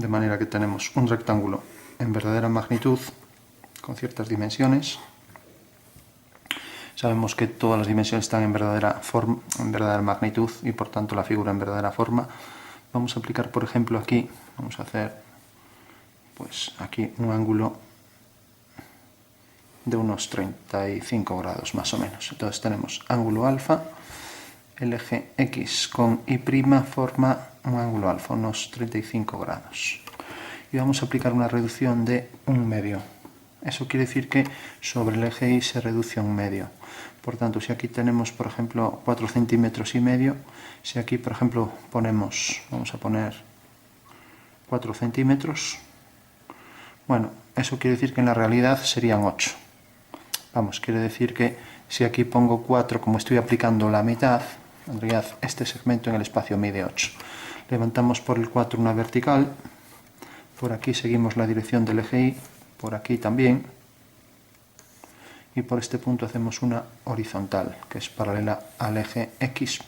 De manera que tenemos un rectángulo en verdadera magnitud con ciertas dimensiones. Sabemos que todas las dimensiones están en verdadera magnitud y por tanto la figura en verdadera forma. Vamos a aplicar, por ejemplo, aquí, vamos a hacer pues aquí un ángulo de unos 35 grados más o menos. Entonces tenemos ángulo alfa, el eje X con Y' forma un ángulo alfa, unos 35 grados. Y vamos a aplicar una reducción de 1/2. Eso quiere decir que sobre el eje Y se reduce a 1/2. Por tanto, si aquí tenemos, por ejemplo, 4,5 centímetros, si aquí, por ejemplo, ponemos, vamos a poner 4 centímetros, bueno, eso quiere decir que en la realidad serían 8. Vamos, quiere decir que si aquí pongo 4, como estoy aplicando la mitad, en realidad este segmento en el espacio mide 8. Levantamos por el 4 una vertical, por aquí seguimos la dirección del eje Y, por aquí también, y por este punto hacemos una horizontal, que es paralela al eje X.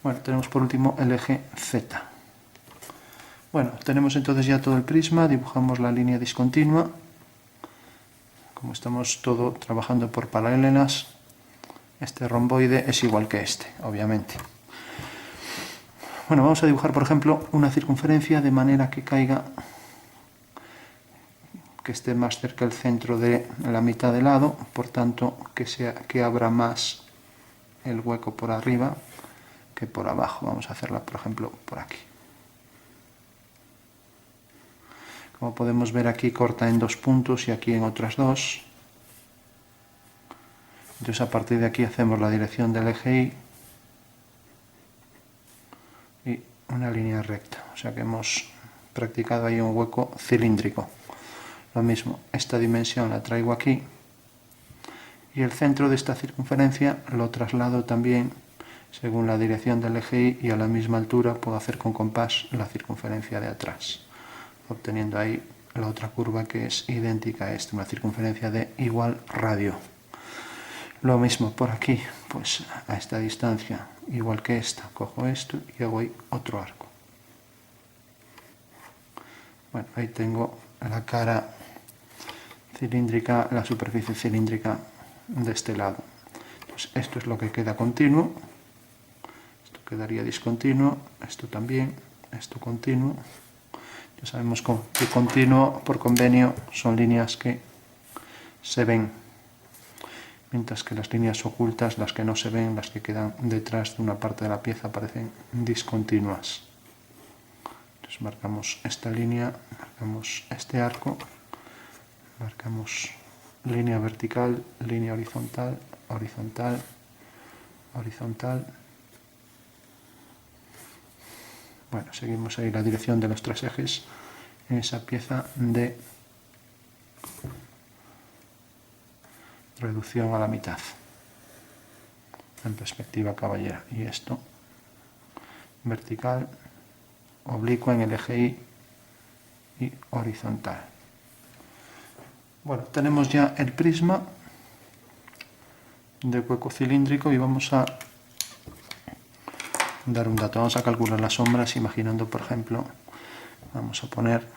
Bueno, tenemos por último el eje Z. Bueno, tenemos entonces ya todo el prisma, dibujamos la línea discontinua. Como estamos todo trabajando por paralelas, este romboide es igual que este, obviamente. Bueno, vamos a dibujar, por ejemplo, una circunferencia de manera que caiga, que esté más cerca del centro de la mitad del lado, por tanto, que abra más el hueco por arriba que por abajo. Vamos a hacerla, por ejemplo, por aquí. Como podemos ver, aquí corta en 2 puntos y aquí en otras 2. Entonces, a partir de aquí hacemos la dirección del eje Y y una línea recta. O sea que hemos practicado ahí un hueco cilíndrico. Lo mismo, esta dimensión la traigo aquí y el centro de esta circunferencia lo traslado también según la dirección del eje Y a la misma altura puedo hacer con compás la circunferencia de atrás, obteniendo ahí la otra curva que es idéntica a esta, una circunferencia de igual radio. Lo mismo por aquí, pues a esta distancia, igual que esta, cojo esto y hago ahí otro arco. Bueno, ahí tengo la cara cilíndrica, la superficie cilíndrica de este lado. Entonces, esto es lo que queda continuo, esto quedaría discontinuo, esto también, esto continuo. Ya sabemos que continuo por convenio son líneas que se ven, mientras que las líneas ocultas, las que no se ven, las que quedan detrás de una parte de la pieza, parecen discontinuas. Entonces marcamos esta línea, marcamos este arco, marcamos línea vertical, línea horizontal, horizontal, horizontal. Bueno, seguimos ahí la dirección de los 3 ejes en esa pieza de reducción a la mitad en perspectiva caballera. Y esto vertical, oblicua en el eje y horizontal. Bueno, tenemos ya el prisma de hueco cilíndrico y vamos a dar un dato. Vamos a calcular las sombras imaginando, por ejemplo, vamos a poner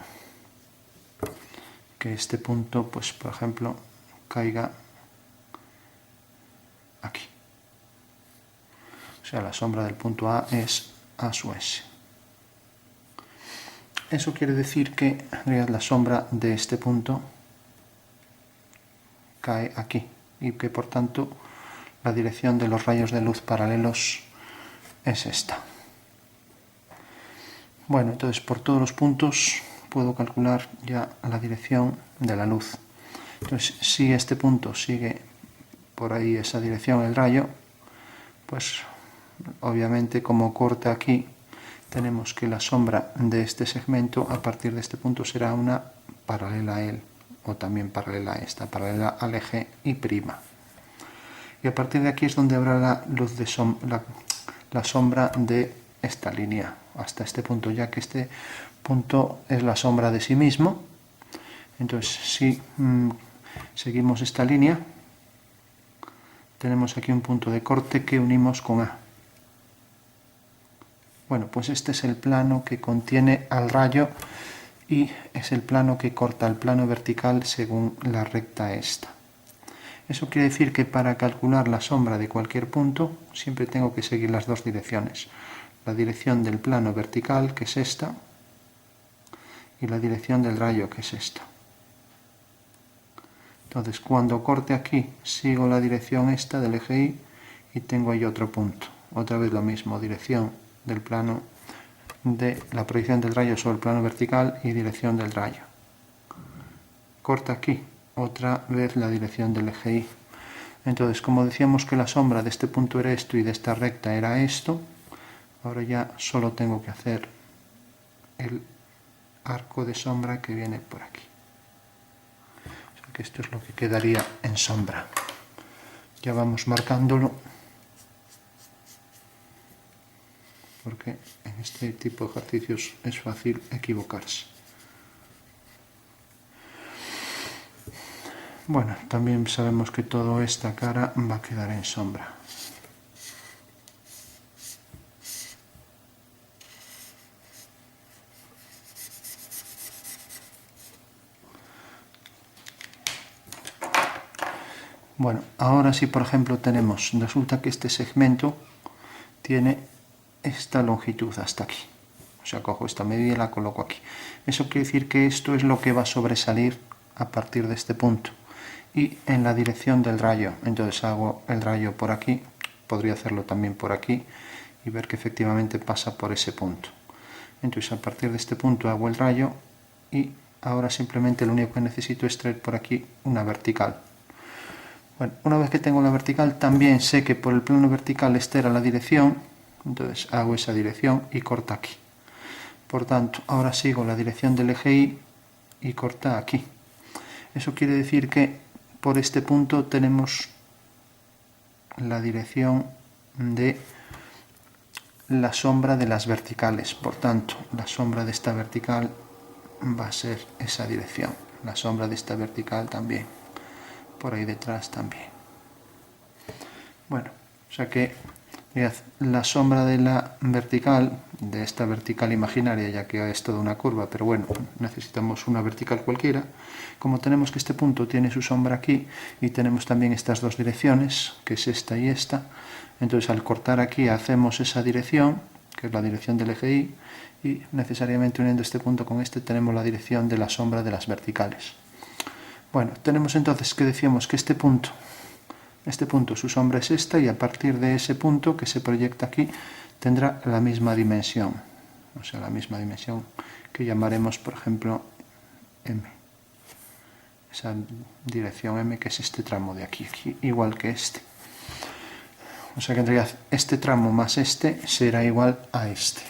que este punto, pues por ejemplo, caiga aquí. O sea, la sombra del punto A es A sub S. Eso quiere decir que en realidad la sombra de este punto cae aquí y que por tanto la dirección de los rayos de luz paralelos es esta. Bueno, entonces por todos los puntos puedo calcular ya la dirección de la luz. Entonces, si este punto sigue por ahí esa dirección, el rayo, pues obviamente como corta aquí, tenemos que la sombra de este segmento a partir de este punto será una paralela a él, o también paralela a esta, paralela al eje Y'. Y a partir de aquí es donde habrá la luz de la sombra de esta línea, hasta este punto, ya que este punto es la sombra de sí mismo. Entonces, si seguimos esta línea, tenemos aquí un punto de corte que unimos con A. Bueno, pues este es el plano que contiene al rayo y es el plano que corta el plano vertical según la recta esta. Eso quiere decir que para calcular la sombra de cualquier punto siempre tengo que seguir las dos direcciones. La dirección del plano vertical, que es esta, y la dirección del rayo, que es esta. Entonces, cuando corte aquí, sigo la dirección esta del eje Y y tengo ahí otro punto. Otra vez lo mismo, dirección del plano de la proyección del rayo sobre el plano vertical y dirección del rayo. Corta aquí, otra vez la dirección del eje Y. Entonces, como decíamos que la sombra de este punto era esto y de esta recta era esto, ahora ya solo tengo que hacer el arco de sombra que viene por aquí. O sea que esto es lo que quedaría en sombra. Ya vamos marcándolo, porque en este tipo de ejercicios es fácil equivocarse. Bueno, también sabemos que toda esta cara va a quedar en sombra. Bueno, ahora si por ejemplo resulta que este segmento tiene esta longitud hasta aquí. O sea, cojo esta medida y la coloco aquí. Eso quiere decir que esto es lo que va a sobresalir a partir de este punto. Y en la dirección del rayo, entonces hago el rayo por aquí, podría hacerlo también por aquí y ver que efectivamente pasa por ese punto. Entonces a partir de este punto hago el rayo y ahora simplemente lo único que necesito es traer por aquí una vertical. Bueno, una vez que tengo la vertical, también sé que por el plano vertical esta era la dirección, entonces hago esa dirección y corta aquí. Por tanto, ahora sigo la dirección del eje Y corta aquí. Eso quiere decir que por este punto tenemos la dirección de la sombra de las verticales. Por tanto, la sombra de esta vertical va a ser esa dirección. La sombra de esta vertical también. Por ahí detrás también. Bueno, o sea que la sombra de la vertical, de esta vertical imaginaria, ya que es toda una curva, pero bueno, necesitamos una vertical cualquiera. Como tenemos que este punto tiene su sombra aquí y tenemos también estas dos direcciones, que es esta y esta, entonces al cortar aquí hacemos esa dirección, que es la dirección del eje Y, y necesariamente uniendo este punto con este tenemos la dirección de la sombra de las verticales. Bueno, tenemos entonces que decíamos que este punto, su sombra es esta, y a partir de ese punto que se proyecta aquí tendrá la misma dimensión, o sea, la misma dimensión que llamaremos, por ejemplo, M. Esa dirección M, que es este tramo de aquí, igual que este. O sea que en realidad este tramo más este será igual a este.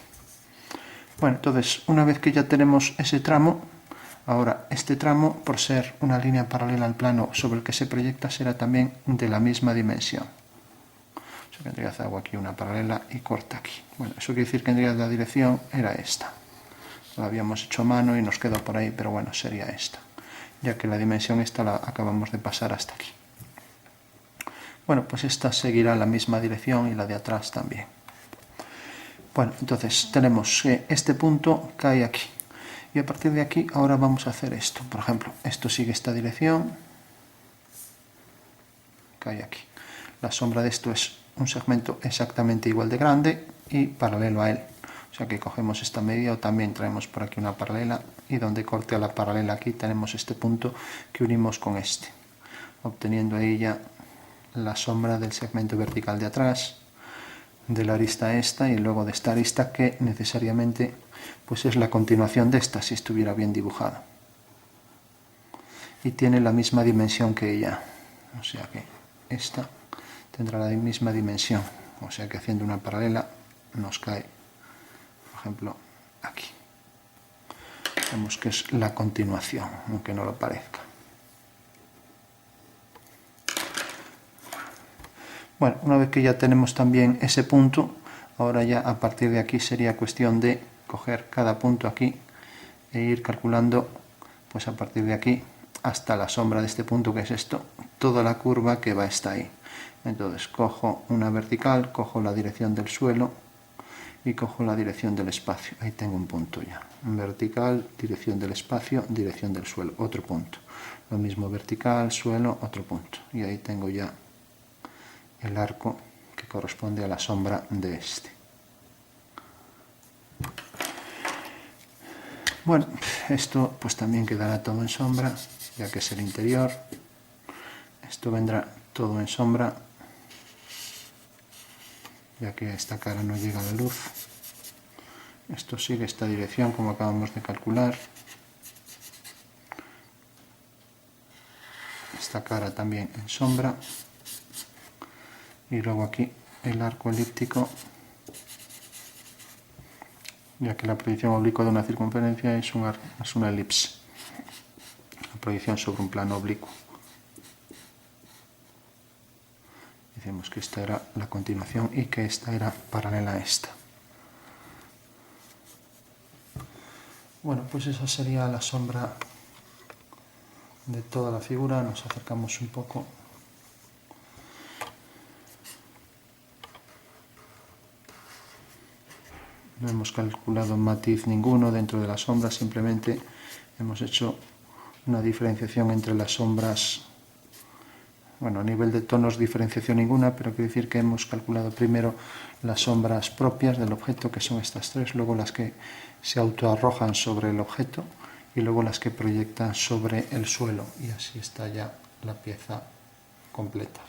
Bueno, entonces, una vez que ya tenemos ese tramo, ahora este tramo, por ser una línea paralela al plano sobre el que se proyecta, será también de la misma dimensión. O sea que en realidad hago aquí una paralela y corta aquí. Bueno, eso quiere decir que en realidad la dirección era esta. Lo habíamos hecho a mano y nos quedó por ahí, pero bueno, sería esta, ya que la dimensión esta la acabamos de pasar hasta aquí. Bueno, pues esta seguirá la misma dirección y la de atrás también. Bueno, entonces tenemos que este punto cae aquí. Y a partir de aquí ahora vamos a hacer esto. Por ejemplo, esto sigue esta dirección, cae aquí. La sombra de esto es un segmento exactamente igual de grande y paralelo a él. O sea que cogemos esta medida o también traemos por aquí una paralela, y donde corte a la paralela aquí tenemos este punto que unimos con este, obteniendo ahí ya la sombra del segmento vertical de atrás, de la arista esta y luego de esta arista, que necesariamente pues es la continuación de esta si estuviera bien dibujada, y tiene la misma dimensión que ella, o sea que esta tendrá la misma dimensión, o sea que haciendo una paralela nos cae, por ejemplo, aquí. Vemos que es la continuación, aunque no lo parezca. Bueno, una vez que ya tenemos también ese punto, ahora ya a partir de aquí sería cuestión de coger cada punto aquí e ir calculando, pues a partir de aquí hasta la sombra de este punto, que es esto, toda la curva que va hasta ahí. Entonces cojo una vertical, cojo la dirección del suelo y cojo la dirección del espacio. Ahí tengo un punto ya. Vertical, dirección del espacio, dirección del suelo, otro punto. Lo mismo vertical, suelo, otro punto. Y ahí tengo ya el arco que corresponde a la sombra de este. Bueno, esto pues también quedará todo en sombra, ya que es el interior. Esto vendrá todo en sombra, ya que esta cara no llega a la luz. Esto sigue esta dirección como acabamos de calcular. Esta cara también en sombra. Y luego aquí el arco elíptico, ya que la proyección oblicua de una circunferencia es una elipse. La proyección sobre un plano oblicuo. Decimos que esta era la continuación y que esta era paralela a esta. Bueno, pues esa sería la sombra de toda la figura. Nos acercamos un poco. No hemos calculado matiz ninguno dentro de la sombra, simplemente hemos hecho una diferenciación entre las sombras. Bueno, a nivel de tonos diferenciación ninguna, pero quiere decir que hemos calculado primero las sombras propias del objeto, que son estas tres, luego las que se autoarrojan sobre el objeto y luego las que proyectan sobre el suelo. Y así está ya la pieza completa.